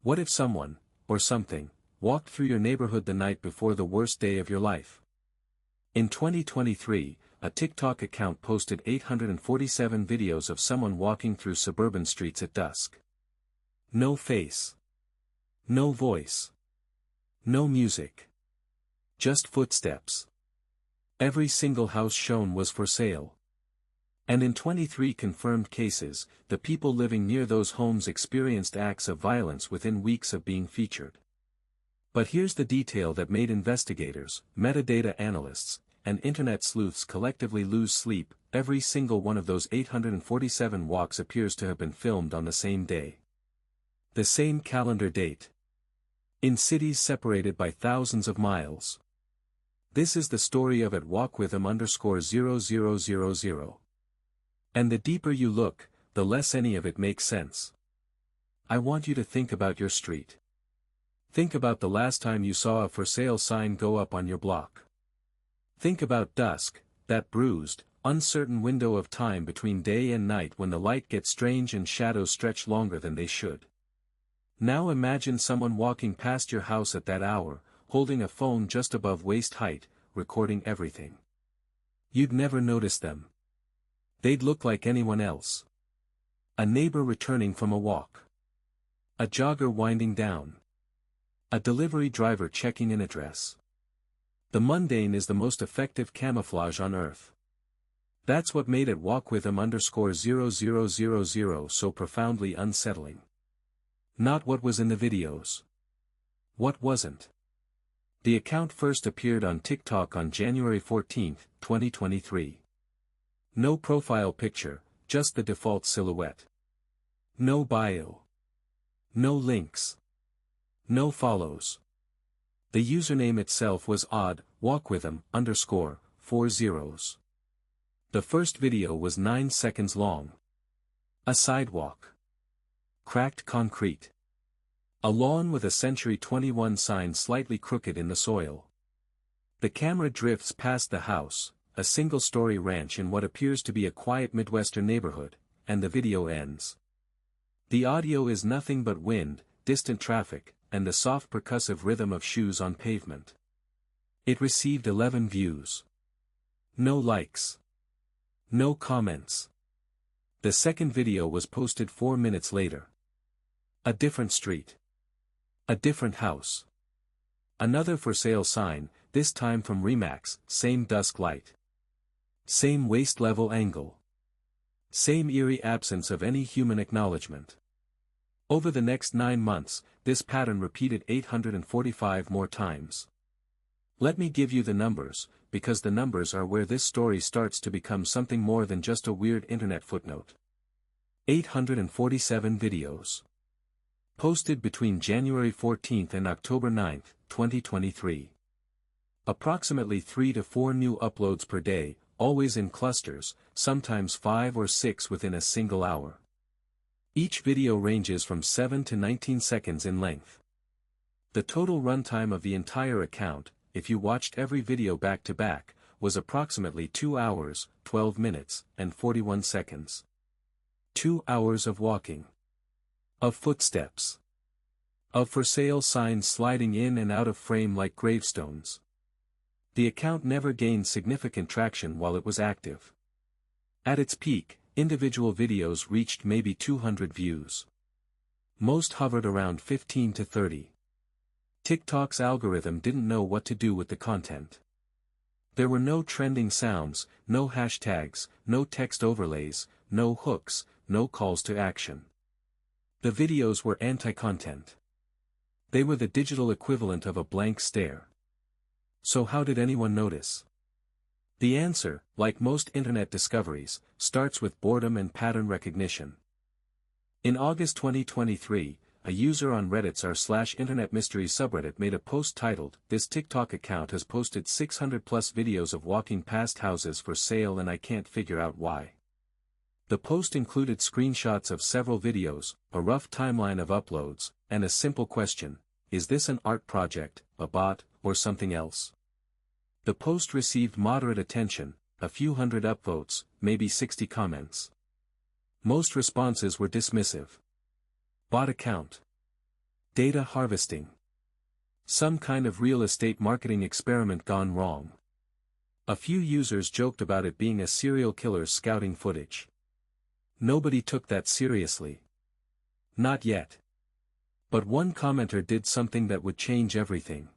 What if someone, or something, walked through your neighborhood the night before the worst day of your life? In 2023, a TikTok account posted 847 videos of someone walking through suburban streets at dusk. No face. No voice. No music. Just footsteps. Every single house shown was for sale. And in 23 confirmed cases, the people living near those homes experienced acts of violence within weeks of being featured. But here's the detail that made investigators, metadata analysts, and internet sleuths collectively lose sleep: every single one of those 847 walks appears to have been filmed on the same day. The same calendar date. In cities separated by thousands of miles. This is the story of @walkwithhim_0000. And the deeper you look, the less any of it makes sense. I want you to think about your street. Think about the last time you saw a for sale sign go up on your block. Think about dusk, that bruised, uncertain window of time between day and night when the light gets strange and shadows stretch longer than they should. Now imagine someone walking past your house at that hour, holding a phone just above waist height, recording everything. You'd never notice them. They'd look like anyone else. A neighbor returning from a walk. A jogger winding down. A delivery driver checking an address. The mundane is the most effective camouflage on earth. That's what made @walkwithhim_0000 so profoundly unsettling. Not what was in the videos. What wasn't? The account first appeared on TikTok on January 14, 2023. No profile picture, just the default silhouette. No bio. No links. No follows. The username itself was odd, walkwithhim_40. The first video was 9 seconds long. A sidewalk. Cracked concrete. A lawn with a Century 21 sign slightly crooked in the soil. The camera drifts past the house, a single-story ranch in what appears to be a quiet Midwestern neighborhood, and the video ends. The audio is nothing but wind, distant traffic, and the soft percussive rhythm of shoes on pavement. It received 11 views. No likes. No comments. The second video was posted 4 minutes later. A different street. A different house. Another for sale sign, this time from Remax, same dusk light. Same waist-level angle. Same eerie absence of any human acknowledgement. Over the next 9 months, this pattern repeated 845 more times. Let me give you the numbers, because the numbers are where this story starts to become something more than just a weird internet footnote. 847 videos. Posted between January 14 and October 9, 2023. Approximately 3 to 4 new uploads per day, always in clusters, sometimes 5 or 6 within a single hour. Each video ranges from 7 to 19 seconds in length. The total runtime of the entire account, if you watched every video back to back, was approximately 2 hours, 12 minutes, and 41 seconds. 2 hours of walking. Of footsteps. Of for sale signs sliding in and out of frame like gravestones. The account never gained significant traction while it was active. At its peak, individual videos reached maybe 200 views. Most hovered around 15 to 30. TikTok's algorithm didn't know what to do with the content. There were no trending sounds, no hashtags, no text overlays, no hooks, no calls to action. The videos were anti-content. They were the digital equivalent of a blank stare. So how did anyone notice? The answer, like most internet discoveries, starts with boredom and pattern recognition. In August 2023, a user on Reddit's r/internet mysteries subreddit made a post titled, "This TikTok account has posted 600 plus videos of walking past houses for sale and I can't figure out why." The post included screenshots of several videos, a rough timeline of uploads, and a simple question: is this an art project, a bot, or something else? The post received moderate attention, a few hundred upvotes, maybe 60 comments. Most responses were dismissive. Bot account. Data harvesting. Some kind of real estate marketing experiment gone wrong. A few users joked about it being a serial killer's scouting footage. Nobody took that seriously. Not yet. But one commenter did something that would change everything.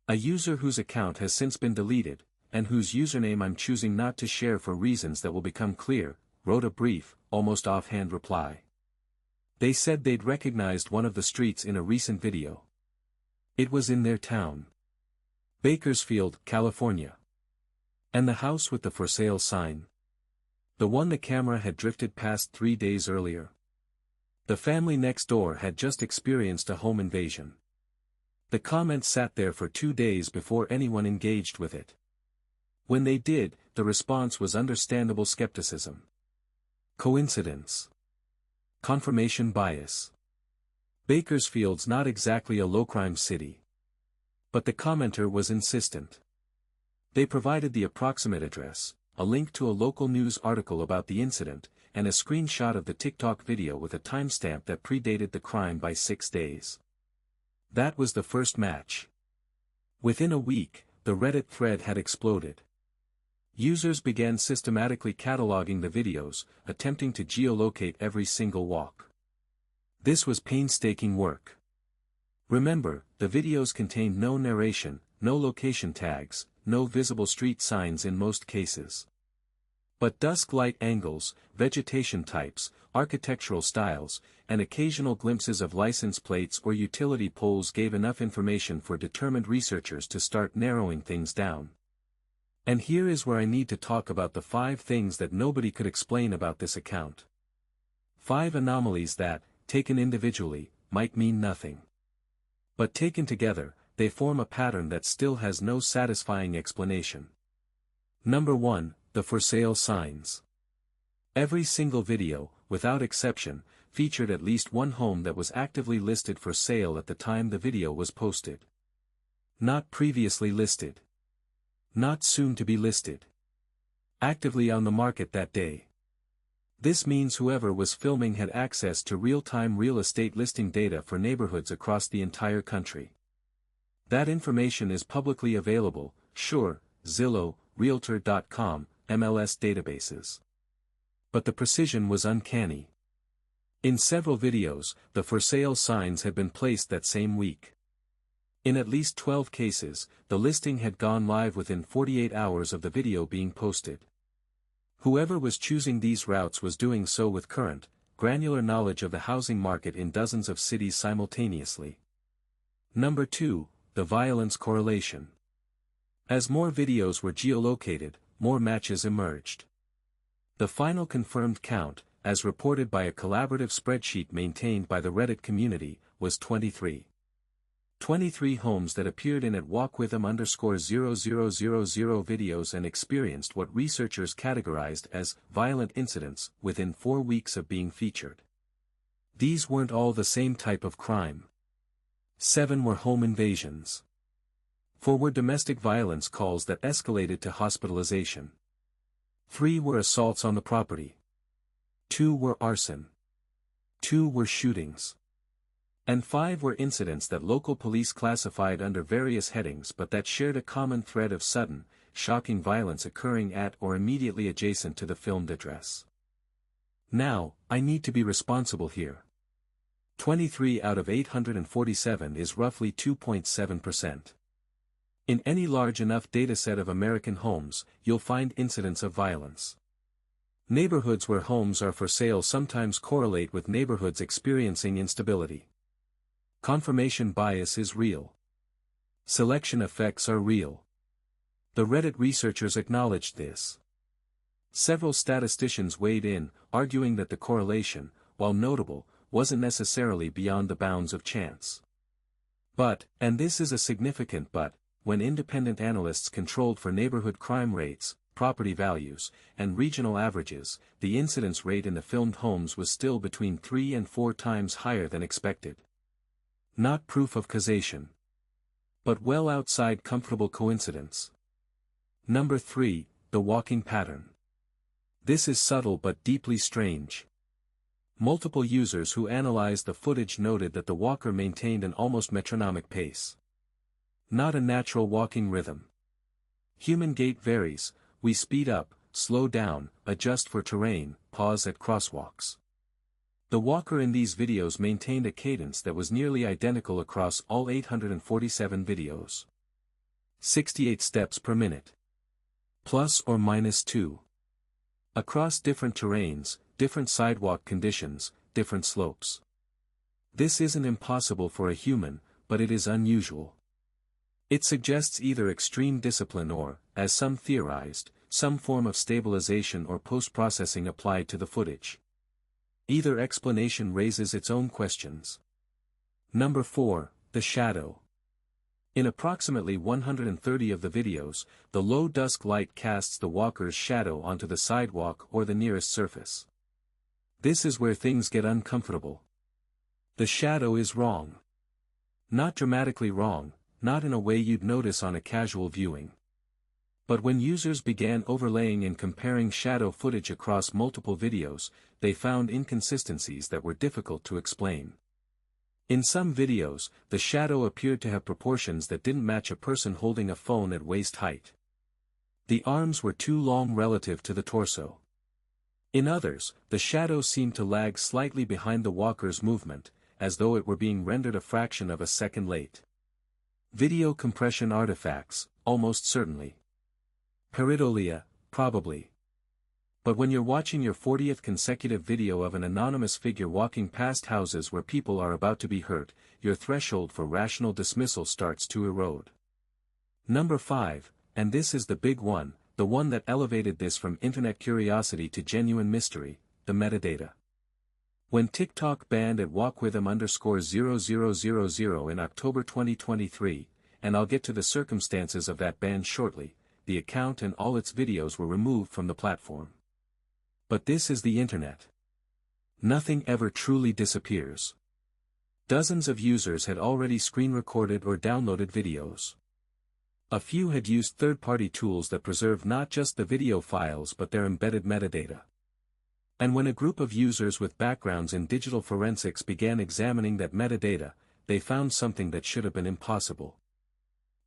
A user whose account has since been deleted, and whose username I'm choosing not to share for reasons that will become clear, wrote a brief, almost offhand reply. They said they'd recognized one of the streets in a recent video. It was in their town. Bakersfield, California. And the house with the for sale sign? The one the camera had drifted past 3 days earlier. The family next door had just experienced a home invasion. The comment sat there for 2 days before anyone engaged with it. When they did, the response was understandable skepticism. Coincidence? Confirmation bias. Bakersfield's not exactly a low-crime city. But the commenter was insistent. They provided the approximate address, a link to a local news article about the incident, and a screenshot of the TikTok video with a timestamp that predated the crime by 6 days. That was the first match. Within a week, the Reddit thread had exploded. Users began systematically cataloging the videos, attempting to geolocate every single walk. This was painstaking work. Remember, the videos contained no narration, no location tags, no visible street signs in most cases. But dusk light angles, vegetation types, architectural styles, and occasional glimpses of license plates or utility poles gave enough information for determined researchers to start narrowing things down. And here is where I need to talk about the 5 things that nobody could explain about this account. 5 anomalies that, taken individually, might mean nothing. But taken together, they form a pattern that still has no satisfying explanation. Number 1, the for sale signs. Every single video, without exception, featured at least one home that was actively listed for sale at the time the video was posted. Not previously listed. Not soon to be listed. Actively on the market that day. This means whoever was filming had access to real-time real estate listing data for neighborhoods across the entire country. That information is publicly available, sure, Zillow, Realtor.com, MLS databases. But the precision was uncanny. In several videos, the for sale signs had been placed that same week. In at least 12 cases, the listing had gone live within 48 hours of the video being posted. Whoever was choosing these routes was doing so with current, granular knowledge of the housing market in dozens of cities simultaneously. Number 2, the violence correlation. As more videos were geolocated, more matches emerged. The final confirmed count, as reported by a collaborative spreadsheet maintained by the Reddit community, was 23. 23 homes that appeared in at walkwitham_0000 videos and experienced what researchers categorized as violent incidents within 4 weeks of being featured. These weren't all the same type of crime. 7 were home invasions. 4 were domestic violence calls that escalated to hospitalization. 3 were assaults on the property. 2 were arson. 2 were shootings. And 5 were incidents that local police classified under various headings but that shared a common thread of sudden, shocking violence occurring at or immediately adjacent to the filmed address. Now, I need to be responsible here. 23 out of 847 is roughly 2.7%. In any large enough dataset of American homes, you'll find incidents of violence. Neighborhoods where homes are for sale sometimes correlate with neighborhoods experiencing instability. Confirmation bias is real. Selection effects are real. The Reddit researchers acknowledged this. Several statisticians weighed in, arguing that the correlation, while notable, wasn't necessarily beyond the bounds of chance. But, and this is a significant but, when independent analysts controlled for neighborhood crime rates, property values, and regional averages, the incidence rate in the filmed homes was still between 3 and 4 times higher than expected. Not proof of causation. But well outside comfortable coincidence. Number 3, the walking pattern. This is subtle but deeply strange. Multiple users who analyzed the footage noted that the walker maintained an almost metronomic pace. Not a natural walking rhythm. Human gait varies, we speed up, slow down, adjust for terrain, pause at crosswalks. The walker in these videos maintained a cadence that was nearly identical across all 847 videos. 68 steps per minute. Plus or minus 2. Across different terrains, different sidewalk conditions, different slopes. This isn't impossible for a human, but it is unusual. It suggests either extreme discipline or, as some theorized, some form of stabilization or post-processing applied to the footage. Either explanation raises its own questions. Number 4, the shadow. In approximately 130 of the videos, the low dusk light casts the walker's shadow onto the sidewalk or the nearest surface. This is where things get uncomfortable. The shadow is wrong. Not dramatically wrong, not in a way you'd notice on a casual viewing. But when users began overlaying and comparing shadow footage across multiple videos, they found inconsistencies that were difficult to explain. In some videos, the shadow appeared to have proportions that didn't match a person holding a phone at waist height. The arms were too long relative to the torso. In others, the shadow seemed to lag slightly behind the walker's movement, as though it were being rendered a fraction of a second late. Video compression artifacts, almost certainly. Pareidolia, probably. But when you're watching your 40th consecutive video of an anonymous figure walking past houses where people are about to be hurt, your threshold for rational dismissal starts to erode. Number 5, and this is the big one, the one that elevated this from internet curiosity to genuine mystery, the metadata. When TikTok banned at walkwith'em_0000 in October 2023, and I'll get to the circumstances of that ban shortly, the account and all its videos were removed from the platform. But this is the internet. Nothing ever truly disappears. Dozens of users had already screen recorded or downloaded videos. A few had used third-party tools that preserved not just the video files but their embedded metadata. And when a group of users with backgrounds in digital forensics began examining that metadata, they found something that should have been impossible.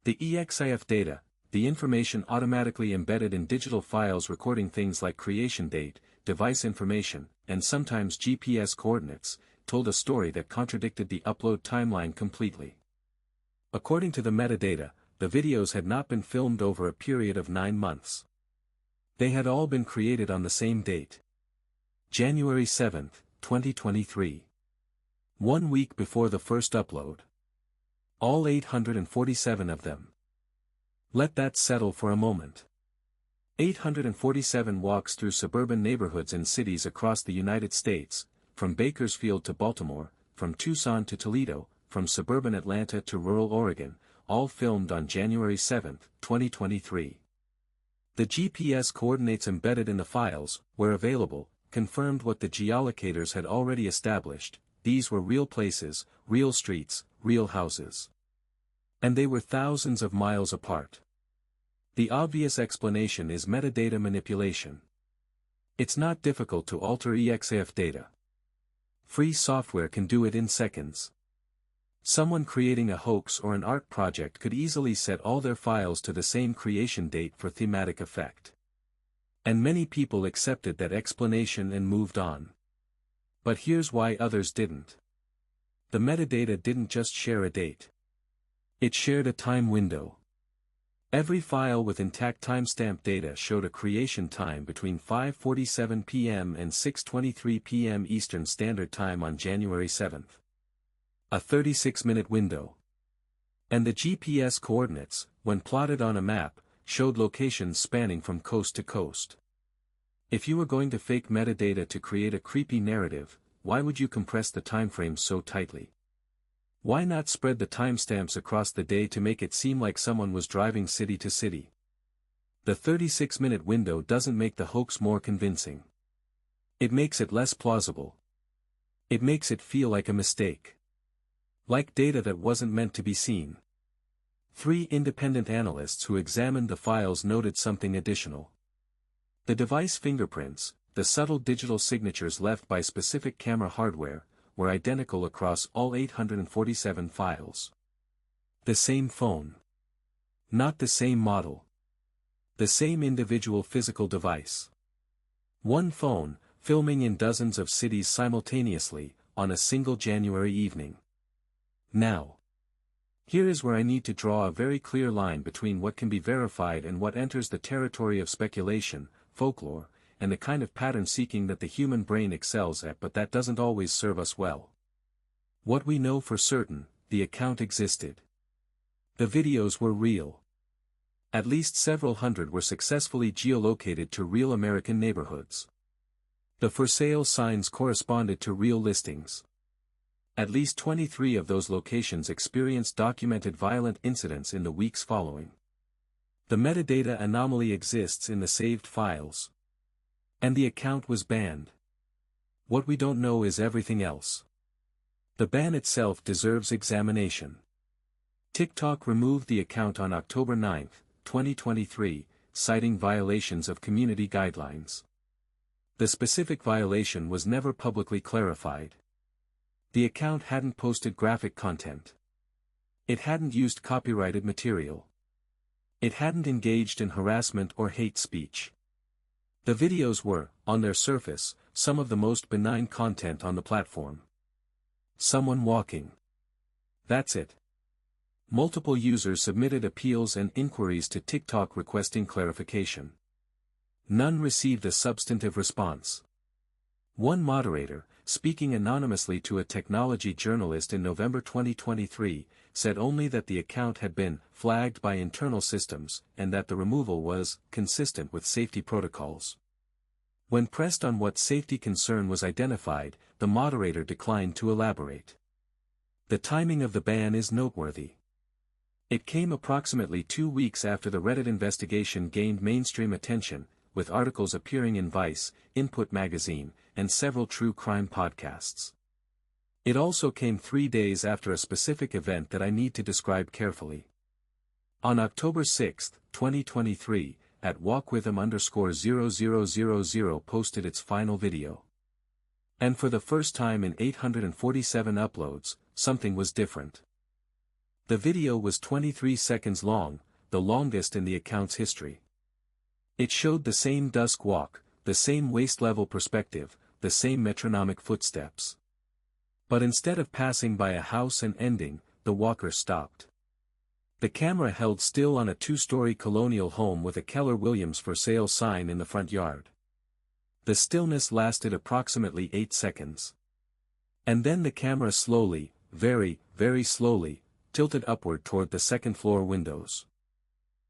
The EXIF data, the information automatically embedded in digital files recording things like creation date, device information, and sometimes GPS coordinates, told a story that contradicted the upload timeline completely. According to the metadata, the videos had not been filmed over a period of 9 months. They had all been created on the same date. January 7, 2023. 1 week before the first upload. All 847 of them. Let that settle for a moment. 847 walks through suburban neighborhoods in cities across the United States, from Bakersfield to Baltimore, from Tucson to Toledo, from suburban Atlanta to rural Oregon, all filmed on January 7, 2023. The GPS coordinates embedded in the files, where available, confirmed what the geolocators had already established: these were real places, real streets, real houses. And they were thousands of miles apart. The obvious explanation is metadata manipulation. It's not difficult to alter EXIF data. Free software can do it in seconds. Someone creating a hoax or an art project could easily set all their files to the same creation date for thematic effect. And many people accepted that explanation and moved on. But here's why others didn't. The metadata didn't just share a date. It shared a time window. Every file with intact timestamp data showed a creation time between 5:47 p.m. and 6:23 p.m. Eastern Standard Time on January 7. A 36-minute window. And the GPS coordinates, when plotted on a map, showed locations spanning from coast to coast. If you were going to fake metadata to create a creepy narrative, why would you compress the timeframes so tightly? Why not spread the timestamps across the day to make it seem like someone was driving city to city? The 36-minute window doesn't make the hoax more convincing. It makes it less plausible. It makes it feel like a mistake. Like data that wasn't meant to be seen. 3 independent analysts who examined the files noted something additional. The device fingerprints, the subtle digital signatures left by specific camera hardware, were identical across all 847 files. The same phone. Not the same model. The same individual physical device. One phone, filming in dozens of cities simultaneously, on a single January evening. Now, here is where I need to draw a very clear line between what can be verified and what enters the territory of speculation, folklore, and the kind of pattern-seeking that the human brain excels at, but that doesn't always serve us well. What we know for certain, the account existed. The videos were real. At least several hundred were successfully geolocated to real American neighborhoods. The for sale signs corresponded to real listings. At least 23 of those locations experienced documented violent incidents in the weeks following. The metadata anomaly exists in the saved files. And the account was banned. What we don't know is everything else. The ban itself deserves examination. TikTok removed the account on October 9, 2023, citing violations of community guidelines. The specific violation was never publicly clarified. The account hadn't posted graphic content. It hadn't used copyrighted material. It hadn't engaged in harassment or hate speech. The videos were, on their surface, some of the most benign content on the platform. Someone walking. That's it. Multiple users submitted appeals and inquiries to TikTok requesting clarification. None received a substantive response. One moderator, speaking anonymously to a technology journalist in November 2023, said only that the account had been flagged by internal systems and that the removal was consistent with safety protocols. When pressed on what safety concern was identified, the moderator declined to elaborate. The timing of the ban is noteworthy. It came approximately 2 weeks after the Reddit investigation gained mainstream attention, with articles appearing in Vice, Input magazine, and several true crime podcasts. It also came 3 days after a specific event that I need to describe carefully. On October 6, 2023, at walkwithhim_0000 posted its final video. And for the first time in 847 uploads, something was different. The video was 23 seconds long, the longest in the account's history. It showed the same dusk walk, the same waist-level perspective, the same metronomic footsteps. But instead of passing by a house and ending, the walker stopped. The camera held still on a 2-story colonial home with a Keller Williams for sale sign in the front yard. The stillness lasted approximately 8 seconds. And then the camera slowly, very, very slowly, tilted upward toward the second-floor windows.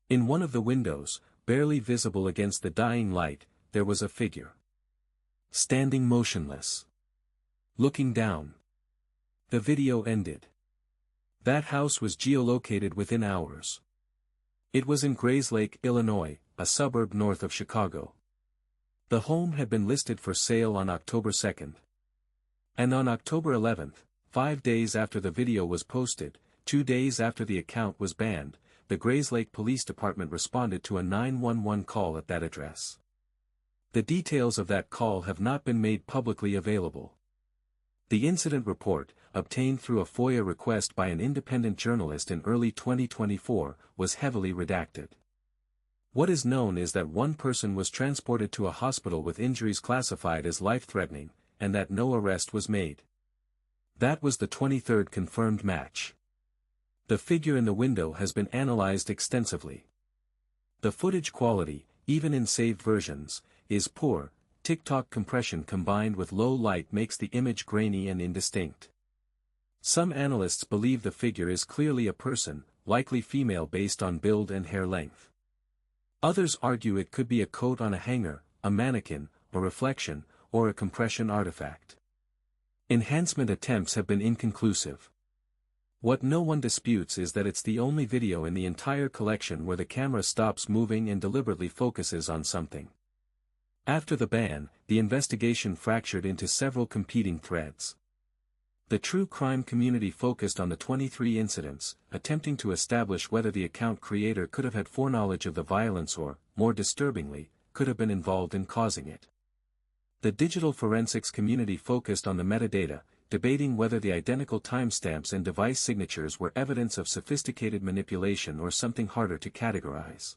In one of the windows, barely visible against the dying light, there was a figure. Standing motionless. Looking down. The video ended. That house was geolocated within hours. It was in Grayslake, Illinois, a suburb north of Chicago. The home had been listed for sale on October 2nd. And on October 11th, 5 days after the video was posted, 2 days after the account was banned, the Grayslake Police Department responded to a 911 call at that address. The details of that call have not been made publicly available. The incident report, obtained through a FOIA request by an independent journalist in early 2024, was heavily redacted. What is known is that one person was transported to a hospital with injuries classified as life-threatening, and that no arrest was made. That was the 23rd confirmed match. The figure in the window has been analyzed extensively. The footage quality, even in saved versions, is poor. TikTok compression combined with low light makes the image grainy and indistinct. Some analysts believe the figure is clearly a person, likely female based on build and hair length. Others argue it could be a coat on a hanger, a mannequin, a reflection, or a compression artifact. Enhancement attempts have been inconclusive. What no one disputes is that it's the only video in the entire collection where the camera stops moving and deliberately focuses on something. After the ban, the investigation fractured into several competing threads. The true crime community focused on the 23 incidents, attempting to establish whether the account creator could have had foreknowledge of the violence or, more disturbingly, could have been involved in causing it. The digital forensics community focused on the metadata, debating whether the identical timestamps and device signatures were evidence of sophisticated manipulation or something harder to categorize.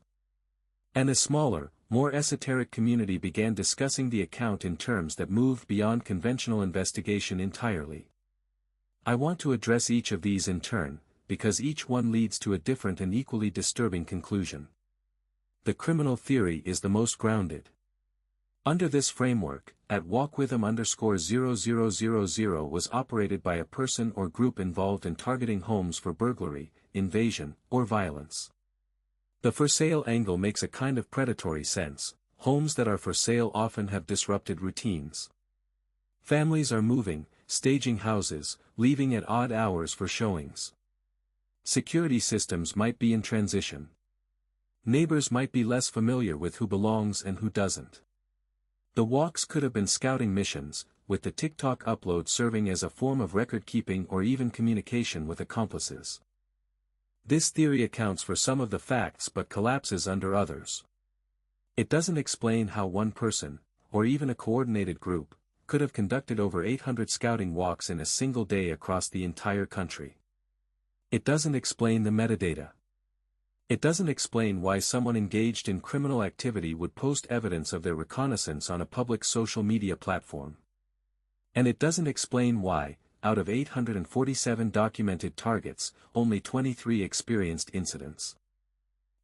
And a smaller, more esoteric community began discussing the account in terms that moved beyond conventional investigation entirely. I want to address each of these in turn, because each one leads to a different and equally disturbing conclusion. The criminal theory is the most grounded. Under this framework, @walkwith'em_0000 was operated by a person or group involved in targeting homes for burglary, invasion, or violence. The for sale angle makes a kind of predatory sense. Homes that are for sale often have disrupted routines. Families are moving, staging houses, leaving at odd hours for showings. Security systems might be in transition. Neighbors might be less familiar with who belongs and who doesn't. The walks could have been scouting missions, with the TikTok upload serving as a form of record-keeping or even communication with accomplices. This theory accounts for some of the facts but collapses under others. It doesn't explain how one person, or even a coordinated group, could have conducted over 800 scouting walks in a single day across the entire country. It doesn't explain the metadata. It doesn't explain why someone engaged in criminal activity would post evidence of their reconnaissance on a public social media platform. And it doesn't explain why, out of 847 documented targets, only 23 experienced incidents.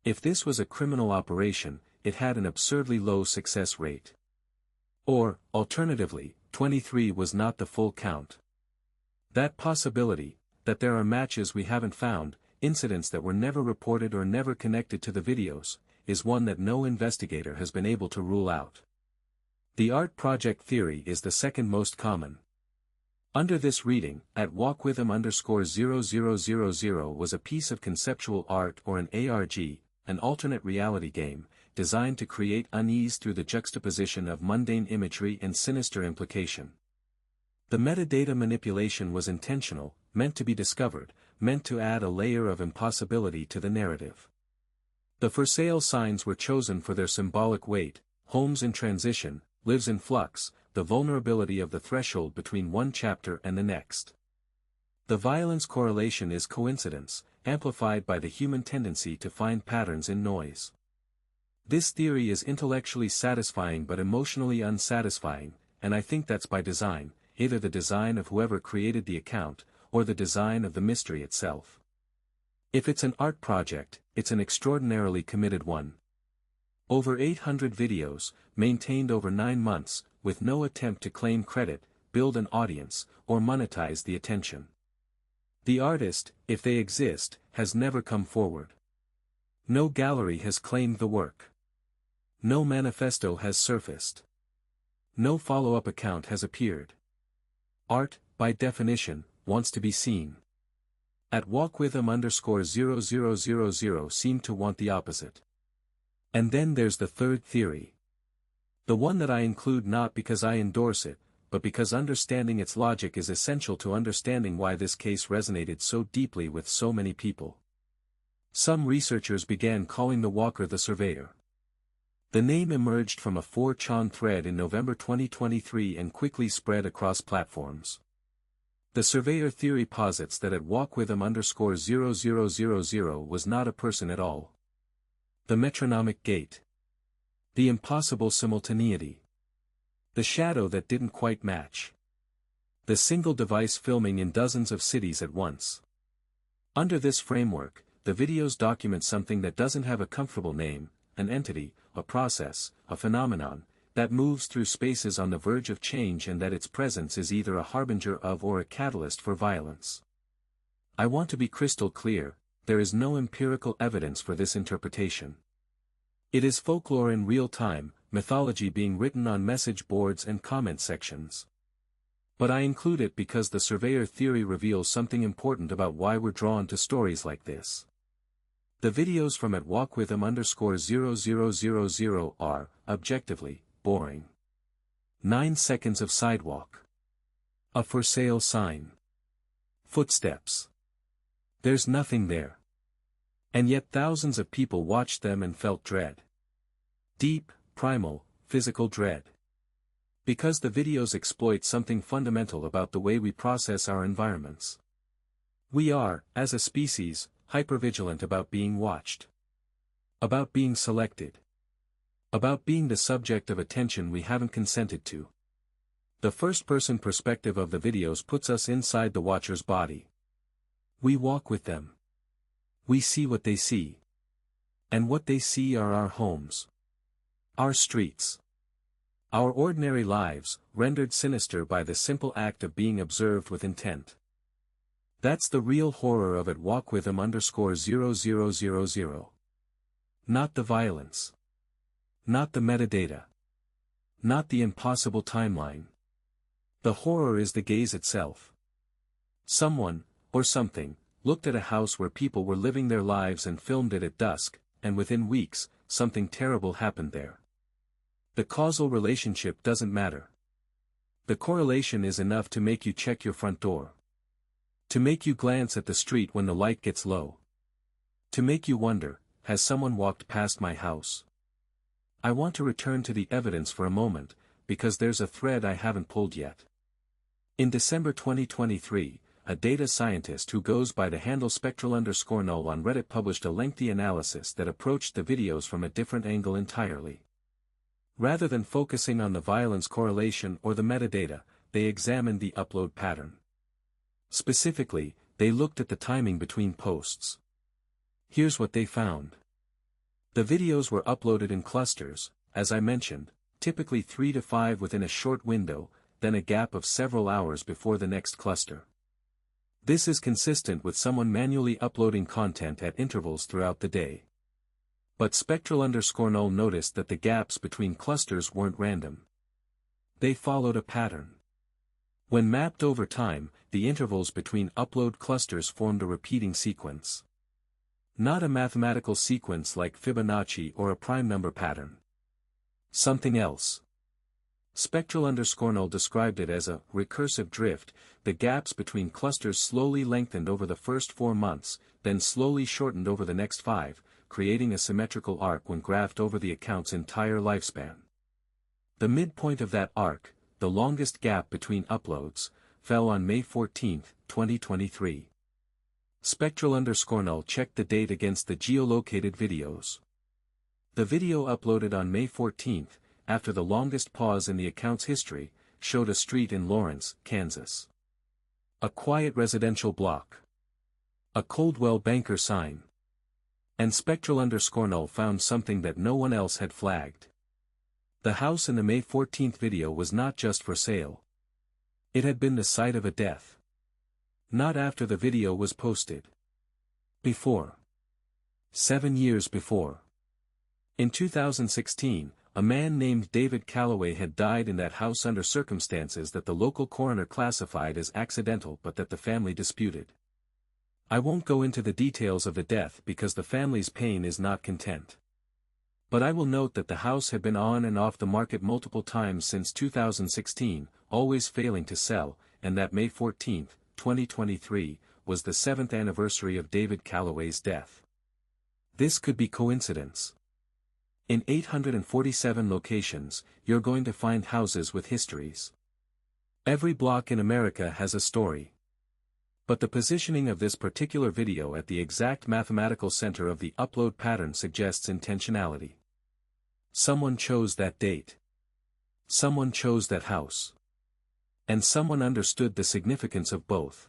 If this was a criminal operation, it had an absurdly low success rate. Or, alternatively, 23 was not the full count. That possibility, that there are matches we haven't found, incidents that were never reported or never connected to the videos, is one that no investigator has been able to rule out. The art project theory is the second most common. Under this reading, @walkwith'em_0000 was a piece of conceptual art or an ARG, an alternate reality game, designed to create unease through the juxtaposition of mundane imagery and sinister implication. The metadata manipulation was intentional, meant to be discovered, meant to add a layer of impossibility to the narrative. The for sale signs were chosen for their symbolic weight: homes in transition, lives in flux, the vulnerability of the threshold between one chapter and the next. The violence correlation is coincidence, amplified by the human tendency to find patterns in noise. This theory is intellectually satisfying but emotionally unsatisfying, and I think that's by design, either the design of whoever created the account, or the design of the mystery itself. If it's an art project, it's an extraordinarily committed one. Over 800 videos, maintained over 9 months, with no attempt to claim credit, build an audience, or monetize the attention. The artist, if they exist, has never come forward. No gallery has claimed the work. No manifesto has surfaced. No follow-up account has appeared. Art, by definition, wants to be seen. @walkwith'em_0000 seem to want the opposite. And then there's the third theory. The one that I include not because I endorse it, but because understanding its logic is essential to understanding why this case resonated so deeply with so many people. Some researchers began calling the walker the surveyor. The name emerged from a 4chan thread in November 2023 and quickly spread across platforms. The surveyor theory posits that @walkwith'em_0000 was not a person at all. The metronomic gait. The impossible simultaneity. The shadow that didn't quite match. The single device filming in dozens of cities at once. Under this framework, the videos document something that doesn't have a comfortable name, an entity, a process, a phenomenon, that moves through spaces on the verge of change, and that its presence is either a harbinger of or a catalyst for violence. I want to be crystal clear, there is no empirical evidence for this interpretation. It is folklore in real time, mythology being written on message boards and comment sections. But I include it because the surveyor theory reveals something important about why we're drawn to stories like this. The videos from @walkwith'em_0000 are, objectively, boring. 9 seconds of sidewalk. A for sale sign. Footsteps. There's nothing there. And yet thousands of people watched them and felt dread. Deep, primal, physical dread. Because the videos exploit something fundamental about the way we process our environments. We are, as a species, hypervigilant about being watched. About being selected. About being the subject of attention we haven't consented to. The first-person perspective of the videos puts us inside the watcher's body. We walk with them. We see what they see. And what they see are our homes. Our streets. Our ordinary lives, rendered sinister by the simple act of being observed with intent. That's the real horror of it. Walk with them _0000. Not the violence. Not the metadata. Not the impossible timeline. The horror is the gaze itself. Someone, or something, looked at a house where people were living their lives and filmed it at dusk, and within weeks, something terrible happened there. The causal relationship doesn't matter. The correlation is enough to make you check your front door. To make you glance at the street when the light gets low. To make you wonder, has someone walked past my house? I want to return to the evidence for a moment, because there's a thread I haven't pulled yet. In December 2023, a data scientist who goes by the handle spectral_null on Reddit published a lengthy analysis that approached the videos from a different angle entirely. Rather than focusing on the violence correlation or the metadata, they examined the upload pattern. Specifically, they looked at the timing between posts. Here's what they found. The videos were uploaded in clusters, as I mentioned, typically 3 to 5 within a short window, then a gap of several hours before the next cluster. This is consistent with someone manually uploading content at intervals throughout the day. But spectral_null noticed that the gaps between clusters weren't random. They followed a pattern. When mapped over time, the intervals between upload clusters formed a repeating sequence. Not a mathematical sequence like Fibonacci or a prime number pattern. Something else. Spectral_null described it as a recursive drift. The gaps between clusters slowly lengthened over the first 4 months, then slowly shortened over the next 5, creating a symmetrical arc when graphed over the account's entire lifespan. The midpoint of that arc, the longest gap between uploads, fell on May 14, 2023. Spectral_null checked the date against the geolocated videos. The video uploaded on May 14, after the longest pause in the account's history, showed a street in Lawrence, Kansas. A quiet residential block. A Coldwell Banker sign. And spectral_null found something that no one else had flagged. The house in the May 14 video was not just for sale. It had been the site of a death. Not after the video was posted. Before. 7 years before. In 2016, a man named David Calloway had died in that house under circumstances that the local coroner classified as accidental but that the family disputed. I won't go into the details of the death because the family's pain is not content. But I will note that the house had been on and off the market multiple times since 2016, always failing to sell, and that May 14, 2023, was the 7th anniversary of David Calloway's death. This could be coincidence. In 847 locations, you're going to find houses with histories. Every block in America has a story. But the positioning of this particular video at the exact mathematical center of the upload pattern suggests intentionality. Someone chose that date. Someone chose that house. And someone understood the significance of both.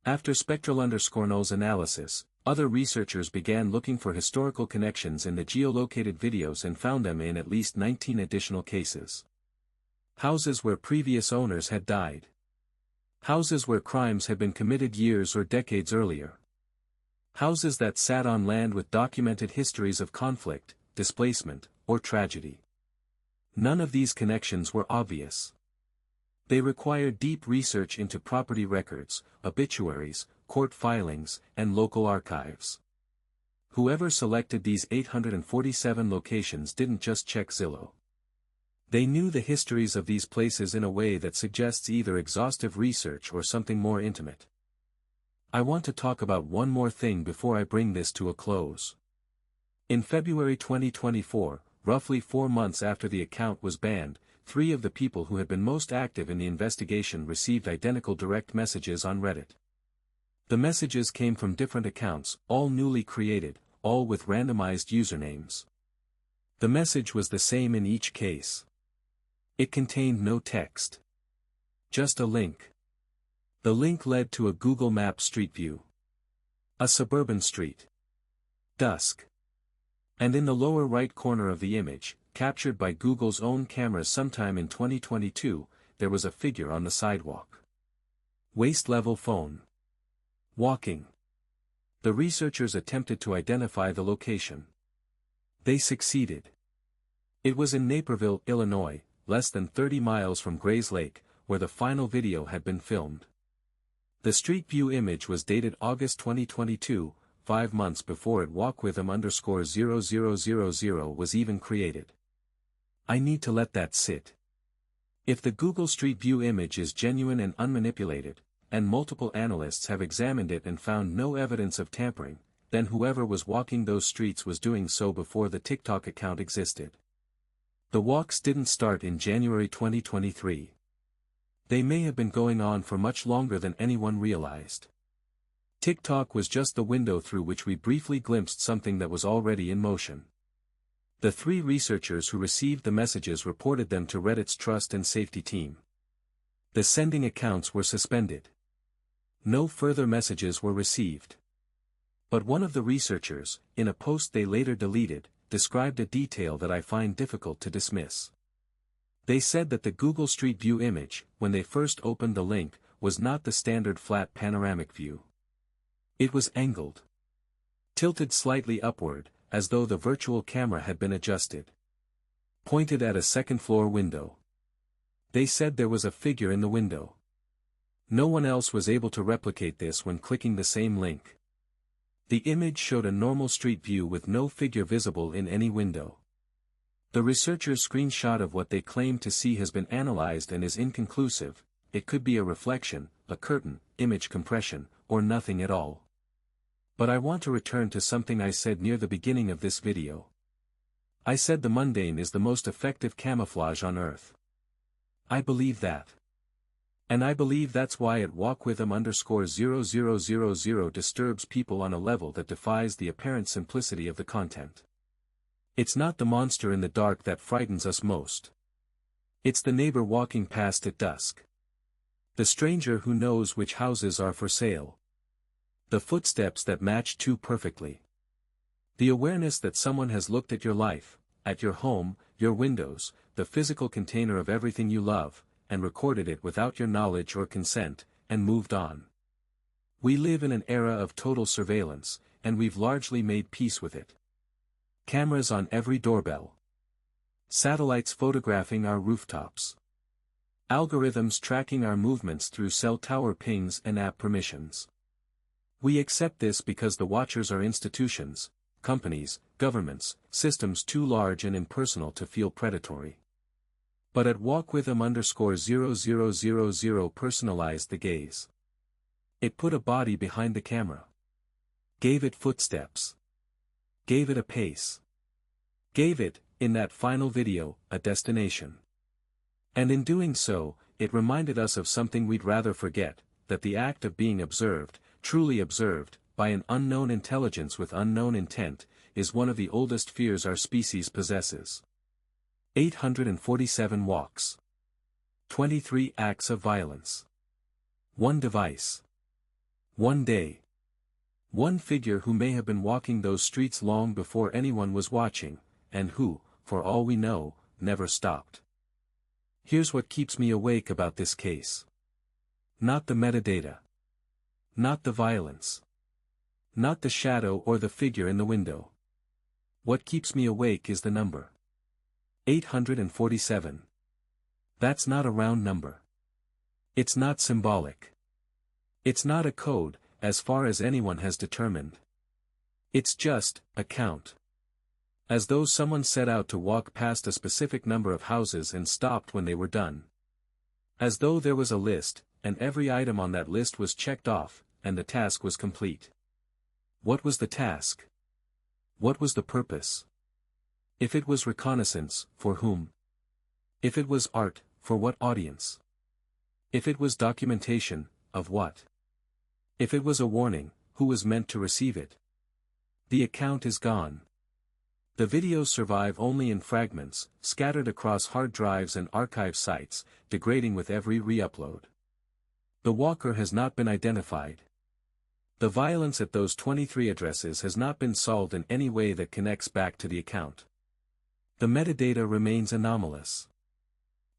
After spectral_null's analysis, other researchers began looking for historical connections in the geolocated videos and found them in at least 19 additional cases. Houses where previous owners had died. Houses where crimes had been committed years or decades earlier. Houses that sat on land with documented histories of conflict, displacement, or tragedy. None of these connections were obvious. They required deep research into property records, obituaries, court filings, and local archives. Whoever selected these 847 locations didn't just check Zillow. They knew the histories of these places in a way that suggests either exhaustive research or something more intimate. I want to talk about one more thing before I bring this to a close. In February 2024, roughly 4 months after the account was banned, 3 of the people who had been most active in the investigation received identical direct messages on Reddit. The messages came from different accounts, all newly created, all with randomized usernames. The message was the same in each case. It contained no text. Just a link. The link led to a Google Maps street view. A suburban street. Dusk. And in the lower right corner of the image, captured by Google's own cameras sometime in 2022, there was a figure on the sidewalk. Waist-level phone. Walking. The researchers attempted to identify the location. They succeeded. It was in Naperville, Illinois, less than 30 miles from Grays Lake, where the final video had been filmed. The street view image was dated August 2022, 5 months before it walkwitham_0000 was even created. I need to let that sit. If the Google Street View image is genuine and unmanipulated, and multiple analysts have examined it and found no evidence of tampering, then whoever was walking those streets was doing so before the TikTok account existed. The walks didn't start in January 2023. They may have been going on for much longer than anyone realized. TikTok was just the window through which we briefly glimpsed something that was already in motion. The 3 researchers who received the messages reported them to Reddit's trust and safety team. The sending accounts were suspended. No further messages were received. But one of the researchers, in a post they later deleted, described a detail that I find difficult to dismiss. They said that the Google Street View image, when they first opened the link, was not the standard flat panoramic view. It was angled. Tilted slightly upward, as though the virtual camera had been adjusted. Pointed at a second-floor window. They said there was a figure in the window. No one else was able to replicate this when clicking the same link. The image showed a normal street view with no figure visible in any window. The researchers' screenshot of what they claimed to see has been analyzed and is inconclusive. It could be a reflection, a curtain, image compression, or nothing at all. But I want to return to something I said near the beginning of this video. I said the mundane is the most effective camouflage on Earth. I believe that. And I believe that's why at walkwitham_0000 disturbs people on a level that defies the apparent simplicity of the content. It's not the monster in the dark that frightens us most. It's the neighbor walking past at dusk. The stranger who knows which houses are for sale. The footsteps that match too perfectly. The awareness that someone has looked at your life, at your home, your windows, the physical container of everything you love, and recorded it without your knowledge or consent, and moved on. We live in an era of total surveillance, and we've largely made peace with it. Cameras on every doorbell. Satellites photographing our rooftops. Algorithms tracking our movements through cell tower pings and app permissions. We accept this because the watchers are institutions, companies, governments, systems too large and impersonal to feel predatory. But at walkwitham_0000 personalized the gaze. It put a body behind the camera. Gave it footsteps. Gave it a pace. Gave it, in that final video, a destination. And in doing so, it reminded us of something we'd rather forget, that the act of being observed, truly observed, by an unknown intelligence with unknown intent, is one of the oldest fears our species possesses. 847 walks. 23 acts of violence. 1 device. 1 day. 1 figure who may have been walking those streets long before anyone was watching, and who, for all we know, never stopped. Here's what keeps me awake about this case. Not the metadata. Not the violence. Not the shadow or the figure in the window. What keeps me awake is the number. 847. That's not a round number. It's not symbolic. It's not a code, as far as anyone has determined. It's just a count. As though someone set out to walk past a specific number of houses and stopped when they were done. As though there was a list, and every item on that list was checked off, and the task was complete. What was the task? What was the purpose? If it was reconnaissance, for whom? If it was art, for what audience? If it was documentation, of what? If it was a warning, who was meant to receive it? The account is gone. The videos survive only in fragments, scattered across hard drives and archive sites, degrading with every re-upload. The walker has not been identified. The violence at those 23 addresses has not been solved in any way that connects back to the account. The metadata remains anomalous.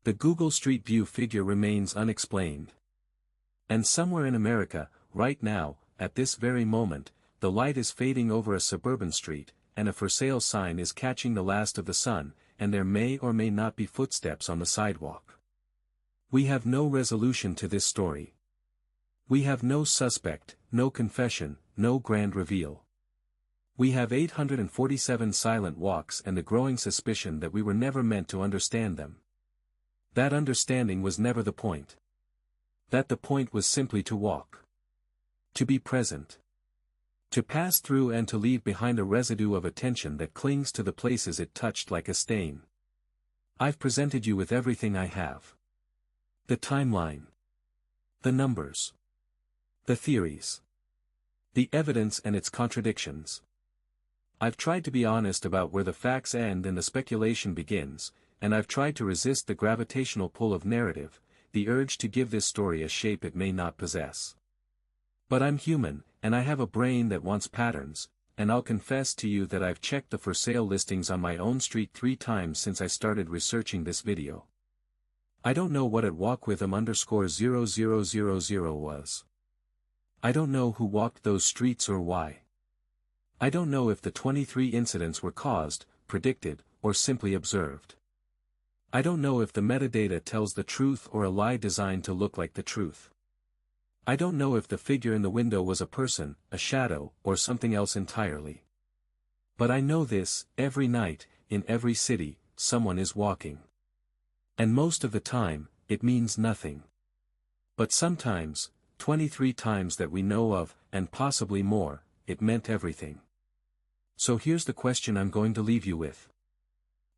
The Google Street View figure remains unexplained. And somewhere in America, right now, at this very moment, the light is fading over a suburban street, and a for sale sign is catching the last of the sun, and there may or may not be footsteps on the sidewalk. We have no resolution to this story. We have no suspect, no confession, no grand reveal. We have 847 silent walks and the growing suspicion that we were never meant to understand them. That understanding was never the point. That the point was simply to walk. To be present. To pass through and to leave behind a residue of attention that clings to the places it touched like a stain. I've presented you with everything I have. The timeline. The numbers. The theories. The evidence and its contradictions. I've tried to be honest about where the facts end and the speculation begins, and I've tried to resist the gravitational pull of narrative, the urge to give this story a shape it may not possess. But I'm human, and I have a brain that wants patterns, and I'll confess to you that I've checked the for sale listings on my own street 3 times since I started researching this video. I don't know what at walkwith'em_0000 was. I don't know who walked those streets or why. I don't know if the 23 incidents were caused, predicted, or simply observed. I don't know if the metadata tells the truth or a lie designed to look like the truth. I don't know if the figure in the window was a person, a shadow, or something else entirely. But I know this: every night, in every city, someone is walking. And most of the time, it means nothing. But sometimes, 23 times that we know of, and possibly more, it meant everything. So here's the question I'm going to leave you with.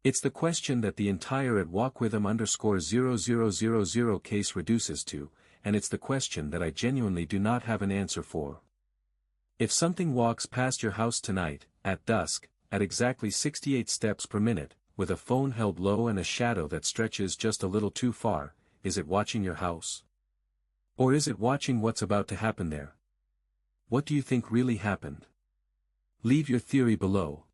It's the question that the entire at walkwith'em_0000 case reduces to, and it's the question that I genuinely do not have an answer for. If something walks past your house tonight, at dusk, at exactly 68 steps per minute, with a phone held low and a shadow that stretches just a little too far, is it watching your house? Or is it watching what's about to happen there? What do you think really happened? Leave your theory below.